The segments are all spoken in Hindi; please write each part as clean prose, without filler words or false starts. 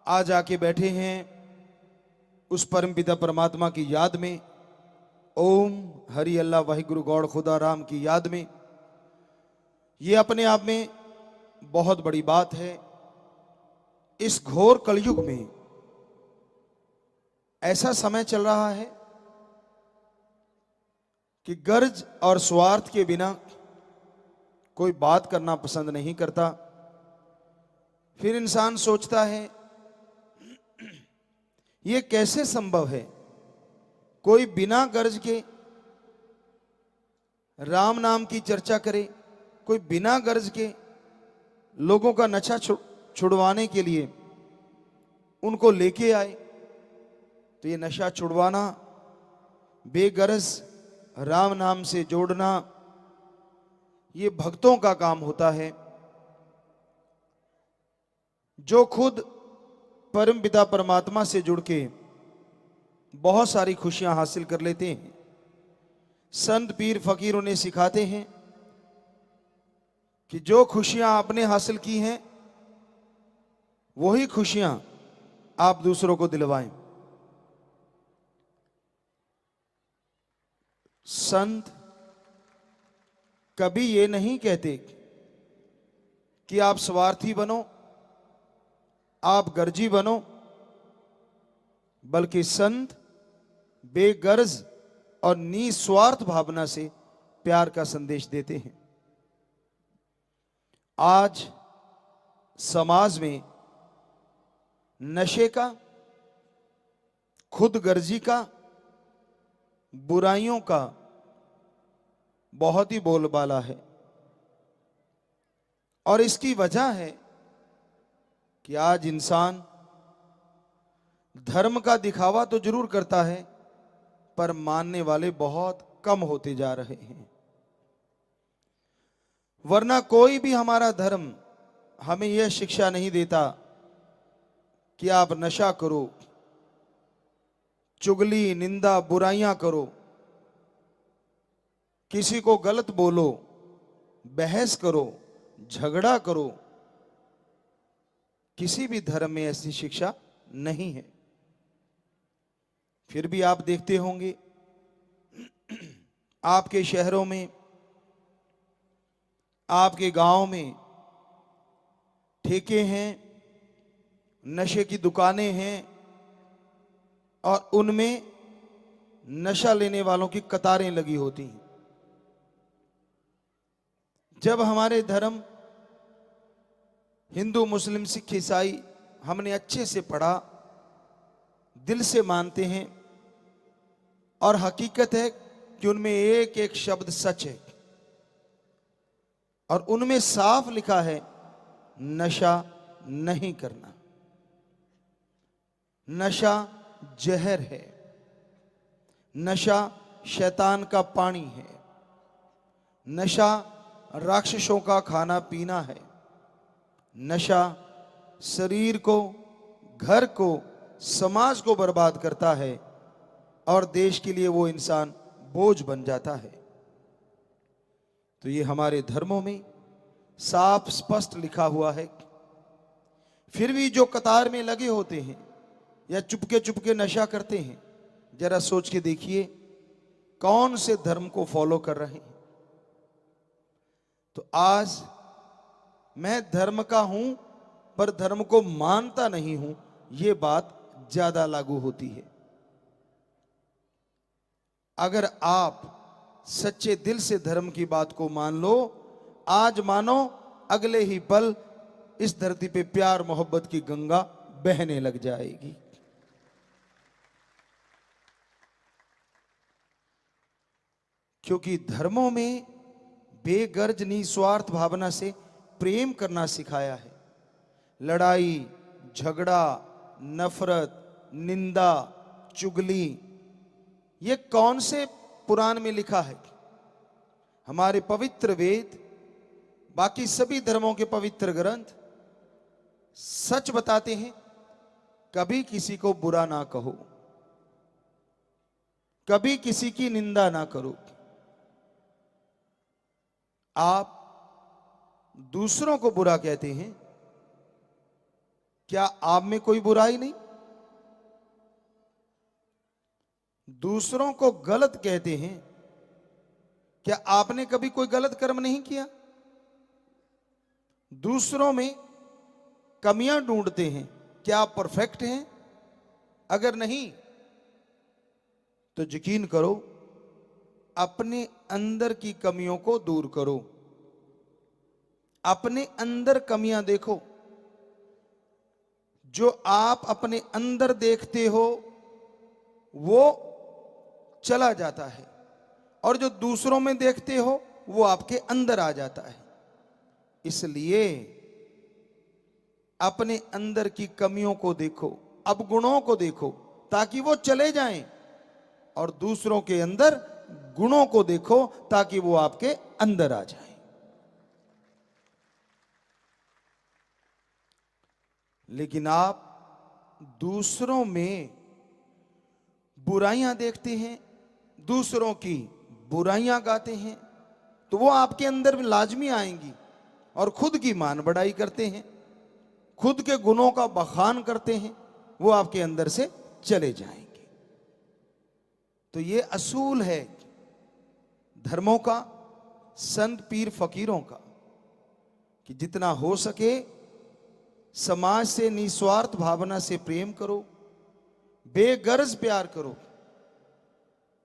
आज आके बैठे हैं उस परमपिता परमात्मा की याद में, ओम हरि अल्लाह वाहिगुरु गौड़ खुदा राम की याद में। ये अपने आप में बहुत बड़ी बात है। इस घोर कलयुग में ऐसा समय चल रहा है कि गर्ज और स्वार्थ के बिना कोई बात करना पसंद नहीं करता। फिर इंसान सोचता है ये कैसे संभव है, कोई बिना गर्ज के राम नाम की चर्चा करे, कोई बिना गर्ज के लोगों का नशा छुड़वाने के लिए उनको लेके आए। तो ये नशा छुड़वाना, बेगरज राम नाम से जोड़ना, ये भक्तों का काम होता है जो खुद परमपिता परमात्मा से जुड़ के बहुत सारी खुशियां हासिल कर लेते हैं। संत पीर फकीर उन्हें सिखाते हैं कि जो खुशियां आपने हासिल की हैं वही खुशियां आप दूसरों को दिलवाएं। संत कभी ये नहीं कहते कि आप स्वार्थी बनो, आप गर्जी बनो, बल्कि संत बेगर्ज और निस्वार्थ भावना से प्यार का संदेश देते हैं। आज समाज में नशे का, खुदगर्जी का, बुराइयों का बहुत ही बोलबाला है। और इसकी वजह है कि आज इंसान धर्म का दिखावा तो जरूर करता है, पर मानने वाले बहुत कम होते जा रहे हैं। वरना कोई भी हमारा धर्म हमें यह शिक्षा नहीं देता कि आप नशा करो, चुगली, निंदा, बुराइयां करो, किसी को गलत बोलो, बहस करो, झगड़ा करो। किसी भी धर्म में ऐसी शिक्षा नहीं है। फिर भी आप देखते होंगे आपके शहरों में, आपके गांव में ठेके हैं, नशे की दुकानें हैं और उनमें नशा लेने वालों की कतारें लगी होती हैं। जब हमारे धर्म हिंदू, मुस्लिम, सिख, ईसाई हमने अच्छे से पढ़ा, दिल से मानते हैं और हकीकत है कि उनमें एक एक शब्द सच है और उनमें साफ लिखा है नशा नहीं करना। नशा जहर है, नशा शैतान का पानी है, नशा राक्षसों का खाना पीना है, नशा शरीर को, घर को, समाज को बर्बाद करता है और देश के लिए वो इंसान बोझ बन जाता है। तो ये हमारे धर्मों में साफ स्पष्ट लिखा हुआ है। फिर भी जो कतार में लगे होते हैं या चुपके चुपके नशा करते हैं, जरा सोच के देखिए कौन से धर्म को फॉलो कर रहे हैं। तो आज मैं धर्म का हूं पर धर्म को मानता नहीं हूं, यह बात ज्यादा लागू होती है। अगर आप सच्चे दिल से धर्म की बात को मान लो, आज मानो अगले ही पल इस धरती पे प्यार मोहब्बत की गंगा बहने लग जाएगी। क्योंकि धर्मों में बेगर्ज निस्वार्थ भावना से प्रेम करना सिखाया है। लड़ाई, झगड़ा, नफरत, निंदा, चुगली, ये कौन से पुराण में लिखा है? हमारे पवित्र वेद, बाकी सभी धर्मों के पवित्र ग्रंथ सच बताते हैं, कभी किसी को बुरा ना कहो, कभी किसी की निंदा ना करो। आप दूसरों को बुरा कहते हैं क्या आप में कोई बुराई नहीं? दूसरों को गलत कहते हैं, क्या आपने कभी कोई गलत कर्म नहीं किया? दूसरों में कमियां ढूंढते हैं, क्या आप परफेक्ट हैं? अगर नहीं तो यकीन करो, अपने अंदर की कमियों को दूर करो। अपने अंदर कमियां देखो। जो आप अपने अंदर देखते हो वो चला जाता है, और जो दूसरों में देखते हो वो आपके अंदर आ जाता है। इसलिए अपने अंदर की कमियों को देखो, अवगुणों को देखो, ताकि वो चले जाएं, और दूसरों के अंदर गुणों को देखो ताकि वो आपके अंदर आ जाएं। लेकिन आप दूसरों में बुराइयां देखते हैं, दूसरों की बुराइयां गाते हैं, तो वो आपके अंदर लाजमी आएंगी, और खुद की मान बढ़ाई करते हैं, खुद के गुणों का बखान करते हैं, वो आपके अंदर से चले जाएंगे। तो ये असूल है धर्मों का, संत पीर फकीरों का, कि जितना हो सके समाज से निस्वार्थ भावना से प्रेम करो, बेगर्ज प्यार करो।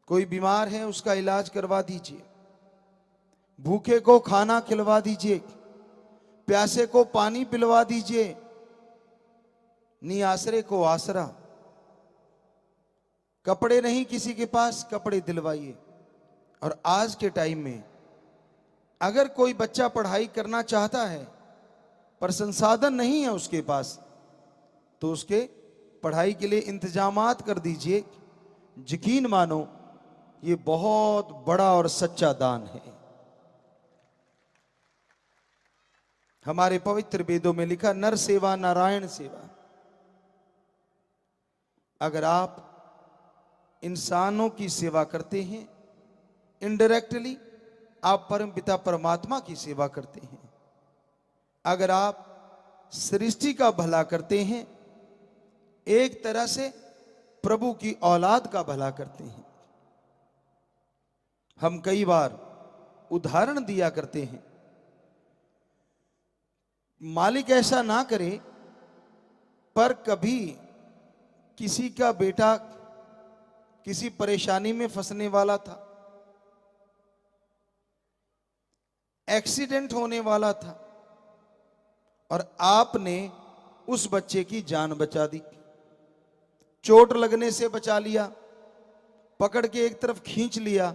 कोई बीमार है उसका इलाज करवा दीजिए, भूखे को खाना खिलवा दीजिए, प्यासे को पानी पिलवा दीजिए, निआसरे को आसरा। कपड़े नहीं किसी के पास, कपड़े दिलवाइए। और आज के टाइम में अगर कोई बच्चा पढ़ाई करना चाहता है पर संसाधन नहीं है उसके पास, तो उसके पढ़ाई के लिए इंतजामात कर दीजिए। यकीन मानो ये बहुत बड़ा और सच्चा दान है। हमारे पवित्र वेदों में लिखा, नर सेवा नारायण सेवा। अगर आप इंसानों की सेवा करते हैं, इनडायरेक्टली आप परम पिता परमात्मा की सेवा करते हैं। अगर आप सृष्टि का भला करते हैं, एक तरह से प्रभु की औलाद का भला करते हैं। हम कई बार उदाहरण दिया करते हैं, मालिक ऐसा ना करे, पर कभी किसी का बेटा किसी परेशानी में फंसने वाला था, एक्सीडेंट होने वाला था, और आपने उस बच्चे की जान बचा दी, चोट लगने से बचा लिया, पकड़ के एक तरफ खींच लिया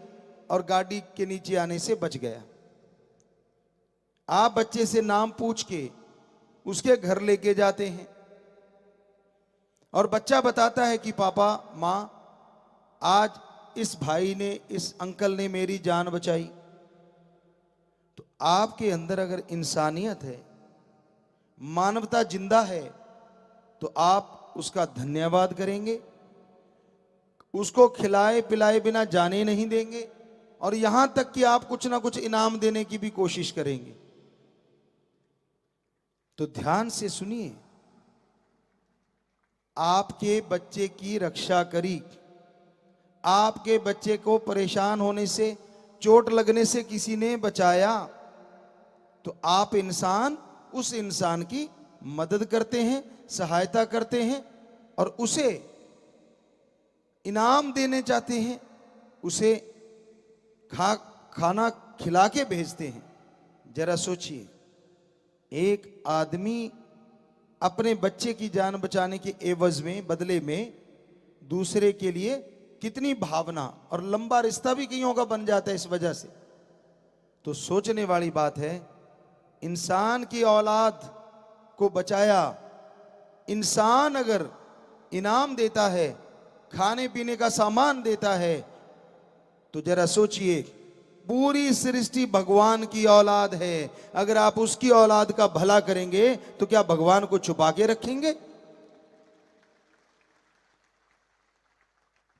और गाड़ी के नीचे आने से बच गया। आप बच्चे से नाम पूछ के उसके घर लेके जाते हैं, और बच्चा बताता है कि पापा माँ, आज इस भाई ने, इस अंकल ने मेरी जान बचाई। तो आपके अंदर अगर इंसानियत है, मानवता जिंदा है, तो आप उसका धन्यवाद करेंगे, उसको खिलाए पिलाए बिना जाने नहीं देंगे, और यहां तक कि आप कुछ ना कुछ इनाम देने की भी कोशिश करेंगे। तो ध्यान से सुनिए, आपके बच्चे की रक्षा करी, आपके बच्चे को परेशान होने से, चोट लगने से किसी ने बचाया, तो आप इंसान उस इंसान की मदद करते हैं, सहायता करते हैं, और उसे इनाम देने चाहते हैं, उसे खाना खिला के भेजते हैं। जरा सोचिए, एक आदमी अपने बच्चे की जान बचाने के एवज में, बदले में, दूसरे के लिए कितनी भावना, और लंबा रिश्ता भी कईयों का बन जाता है इस वजह से। तो सोचने वाली बात है, इंसान की औलाद को बचाया, इंसान अगर इनाम देता है, खाने पीने का सामान देता है, तो जरा सोचिए, पूरी सृष्टि भगवान की औलाद है, अगर आप उसकी औलाद का भला करेंगे तो क्या भगवान को छुपा के रखेंगे?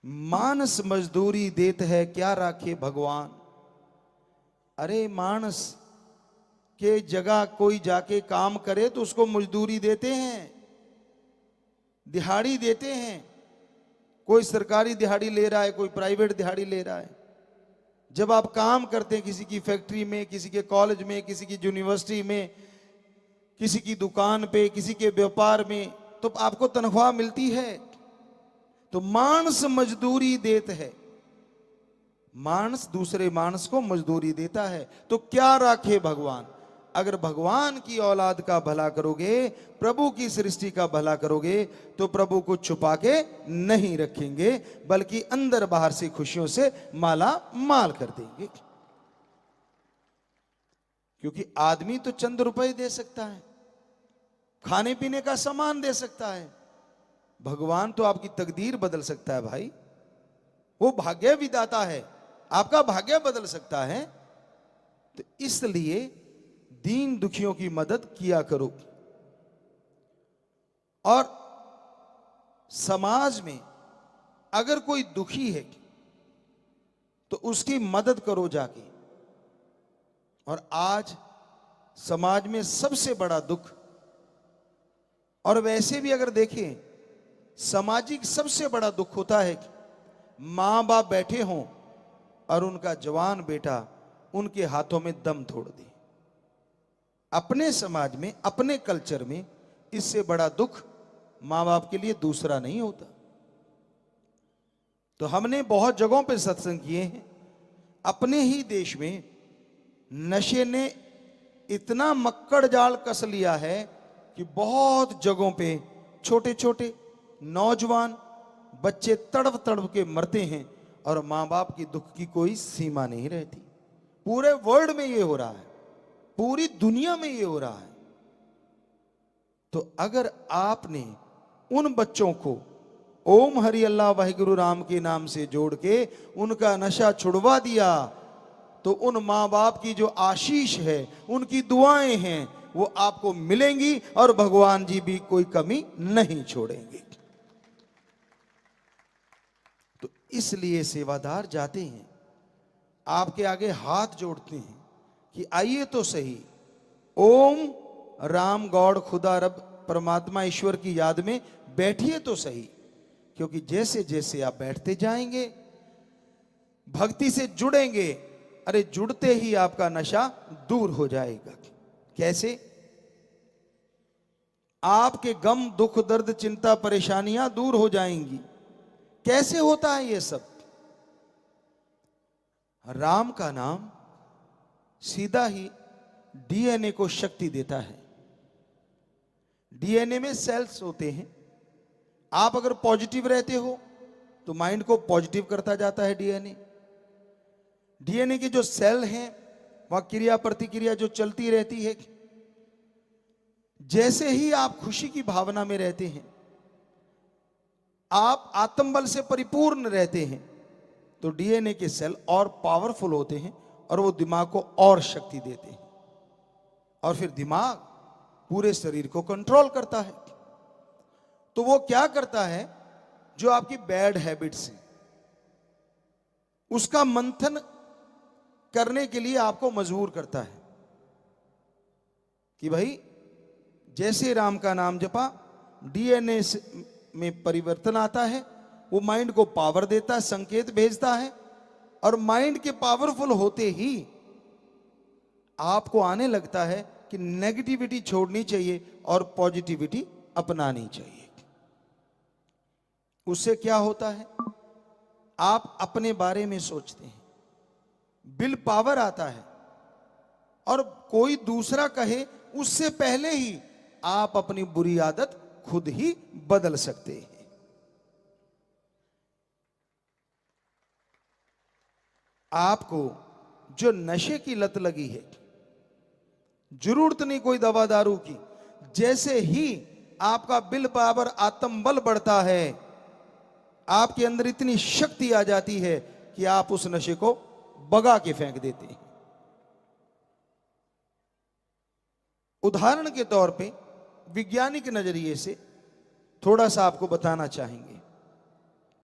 मानस मजदूरी देत है, क्या राखे भगवान। अरे मानस के जगह कोई जाके काम करे तो उसको मजदूरी देते हैं, दिहाड़ी देते हैं, कोई सरकारी दिहाड़ी ले रहा है, कोई प्राइवेट दिहाड़ी ले रहा है। जब आप काम करते हैं किसी की फैक्ट्री में, किसी के कॉलेज में, किसी की यूनिवर्सिटी में, किसी की दुकान पे, किसी के व्यापार में, तो आपको तनख्वाह मिलती है। तो मानस मजदूरी देते हैं, मानस दूसरे मानस को मजदूरी देता है। तो क्या राखे भगवान? अगर भगवान की औलाद का भला करोगे, प्रभु की सृष्टि का भला करोगे, तो प्रभु को छुपा के नहीं रखेंगे, बल्कि अंदर बाहर से खुशियों से माला माल कर देंगे। क्योंकि आदमी तो चंद रुपए दे सकता है, खाने पीने का सामान दे सकता है, भगवान तो आपकी तकदीर बदल सकता है भाई। वो भाग्य विधाता है, आपका भाग्य बदल सकता है। तो इसलिए दीन दुखियों की मदद किया करो। और समाज में अगर कोई दुखी है तो उसकी मदद करो जाके। और आज समाज में सबसे बड़ा दुख, और वैसे भी अगर देखें सामाजिक सबसे बड़ा दुख होता है कि मां बाप बैठे हों और उनका जवान बेटा उनके हाथों में दम तोड़ दे। अपने समाज में, अपने कल्चर में इससे बड़ा दुख मां बाप के लिए दूसरा नहीं होता। तो हमने बहुत जगहों पे सत्संग किए हैं। अपने ही देश में नशे ने इतना मक्कड़ जाल कस लिया है कि बहुत जगहों पे छोटे छोटे नौजवान बच्चे तड़प तड़प के मरते हैं और मां बाप की दुख की कोई सीमा नहीं रहती। पूरे वर्ल्ड में ये हो रहा है, पूरी दुनिया में ये हो रहा है। तो अगर आपने उन बच्चों को ओम हरि अल्लाह वाहिगुरु राम के नाम से जोड़ के उनका नशा छुड़वा दिया, तो उन मां बाप की जो आशीष है, उनकी दुआएं हैं, वो आपको मिलेंगी और भगवान जी भी कोई कमी नहीं छोड़ेंगे। तो इसलिए सेवादार जाते हैं, आपके आगे हाथ जोड़ते हैं कि आइए तो सही, ओम राम गॉड खुदा रब परमात्मा ईश्वर की याद में बैठिए तो सही। क्योंकि जैसे जैसे आप बैठते जाएंगे, भक्ति से जुड़ेंगे, अरे जुड़ते ही आपका नशा दूर हो जाएगा। कैसे? आपके गम दुख दर्द चिंता परेशानियां दूर हो जाएंगी। कैसे होता है ये सब? राम का नाम सीधा ही डीएनए को शक्ति देता है। डीएनए में सेल्स होते हैं। आप अगर पॉजिटिव रहते हो तो माइंड को पॉजिटिव करता जाता है डीएनए। डीएनए के जो सेल हैं वह क्रिया प्रतिक्रिया जो चलती रहती है। जैसे ही आप खुशी की भावना में रहते हैं, आप आत्मबल से परिपूर्ण रहते हैं, तो डीएनए के सेल और पावरफुल होते हैं और वो दिमाग को और शक्ति देते हैं। और फिर दिमाग पूरे शरीर को कंट्रोल करता है। तो वो क्या करता है? जो आपकी बैड हैबिट्स हैं उसका मंथन करने के लिए आपको मजबूर करता है कि भाई जैसे राम का नाम जपा, डीएनए में परिवर्तन आता है, वो माइंड को पावर देता है, संकेत भेजता है। और माइंड के पावरफुल होते ही आपको आने लगता है कि नेगेटिविटी छोड़नी चाहिए और पॉजिटिविटी अपनानी चाहिए। उससे क्या होता है? आप अपने बारे में सोचते हैं, विल पावर आता है, और कोई दूसरा कहे उससे पहले ही आप अपनी बुरी आदत खुद ही बदल सकते हैं। आपको जो नशे की लत लगी है, जरूरत नहीं कोई दवा दारू की। जैसे ही आपका विल पावर आत्मबल बढ़ता है, आपके अंदर इतनी शक्ति आ जाती है कि आप उस नशे को भगा के फेंक देते हैं। उदाहरण के तौर पे वैज्ञानिक नजरिए से थोड़ा सा आपको बताना चाहेंगे।